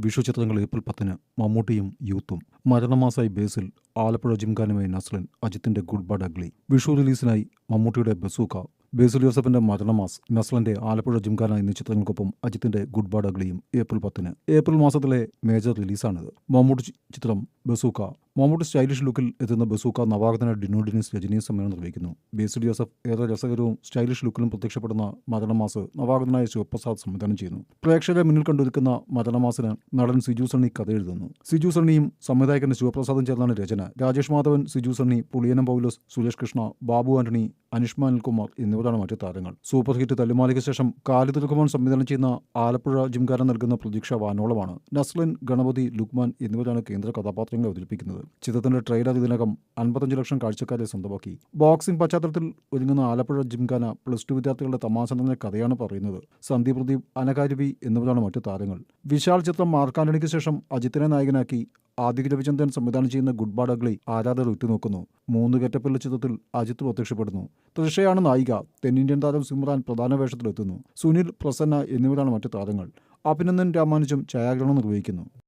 വിഷു ചിത്രങ്ങൾ ഏപ്രിൽ 10-ന് മമ്മൂട്ടിയും യൂത്തും. മരണമാസായി ബേസിൽ, ആലപ്പുഴ ജിംഖാനുമായി നസ്ലൻ, അജിത്തിന്റെ ഗുഡ് ബാഡ് അഗ്ലി. വിഷു റിലീസിനായി മമ്മൂട്ടിയുടെ ബസൂക്ക, ബേസിൽ ജോസഫിന്റെ മരണമാസ്, നസ്ലന്റെ ആലപ്പുഴ ജിംഖാന എന്നീ ചിത്രങ്ങൾക്കൊപ്പം അജിത്തിന്റെ ഗുഡ് ബാഡ് അഗ്ലിയും ഏപ്രിൽ 10-ന്. ഏപ്രിൽ മാസത്തിലെ മേജർ റിലീസാണിത്. മമ്മൂട്ടി ചിത്രം ബസൂക്ക. മമ്മൂട്ടി സ്റ്റൈലിഷ് ലുക്കിൽ എത്തുന്ന ബസൂക്ക നവാഗതന ഡിനു ഡെന്നിസ് രജനീ സമ്മേളനം നിർവഹിക്കുന്നു. ബേസിൽ ജോസഫ് ഏറെ രസകരവും സ്റ്റൈലിഷ് ലുക്കിലും പ്രത്യക്ഷപ്പെടുന്ന മരണമാസ് നവാഗതനായ ശിവപ്രസാദ് സംവിധാനം ചെയ്യുന്നു. പ്രേക്ഷകരെ മുന്നിൽ കണ്ടൊരുക്കുന്ന മരണമാസിന് നടൻ സിജു സണ്ണി കഥ എഴുതുന്നു. സിജു സണ്ണിയും സംവിധായകൻ ശിവപ്രസാദും ചേർന്നാണ് രചന. രാജേഷ് മാധവൻ, സിജു സണ്ണി, പുളിയനം പൗലോസ്, സുരേഷ് കൃഷ്ണ, ബാബു ആന്റണി, അനിഷ്മ അനിൽകുമാർ എന്നിവരാണ് മറ്റു താരങ്ങൾ. സൂപ്പർ ഹിറ്റ് തല്ലുമാലയ്ക്ക് ശേഷം ഖാലിദ് റഹ്മാൻ സംവിധാനം ചെയ്യുന്ന ആലപ്പുഴ ജിംഖാന നൽകുന്ന പ്രതീക്ഷ വാനോളമാണ്. നസ്ലൻ, ഗണപതി, ലുക്മാൻ എന്നിവരാണ് കേന്ദ്ര കഥാപാത്രങ്ങളെ അവതരിപ്പിക്കുന്നത്. ചിത്രത്തിന്റെ ട്രെയിലർ ഇതിനകം 55 ലക്ഷം കാഴ്ചക്കാരെ സ്വന്തമാക്കി. ബോക്സിംഗ് പശ്ചാത്തലത്തിൽ ഒരുങ്ങുന്ന ആലപ്പുഴ ജിംഖാന പ്ലസ് 2 വിദ്യാർത്ഥികളുടെ തമാശ നിറഞ്ഞ കഥയാണ് പറയുന്നത്. സന്ദീപ് പ്രദീപ്, അനകാരുവി എന്നിവരാണ് മറ്റു താരങ്ങൾ. വിശാൽ ചിത്രം മാർക്കാന്റണിക്ക് ശേഷം അജിത്തിനെ നായകനാക്കി ആദിക് രവിചന്ദ്രൻ സംവിധാനം ചെയ്യുന്ന ഗുഡ് ബാഡ് അഗ്ലി ആരാധകർ ഉറ്റുനോക്കുന്നു. 3 ഗെറ്റപ്പിലുള്ള ചിത്രത്തിൽ അജിത്ത് പ്രത്യക്ഷപ്പെടുന്നു. തൃഷയാണ് നായിക. തെന്നിന്ത്യൻ താരം സിമ്രാൻ പ്രധാന വേഷത്തിലെത്തുന്നു. സുനിൽ, പ്രസന്ന എന്നിവരാണ് മറ്റു താരങ്ങൾ. അഭിനന്ദൻ രാമാനുജം ഛായാഗ്രഹണം നിർവഹിക്കുന്നു.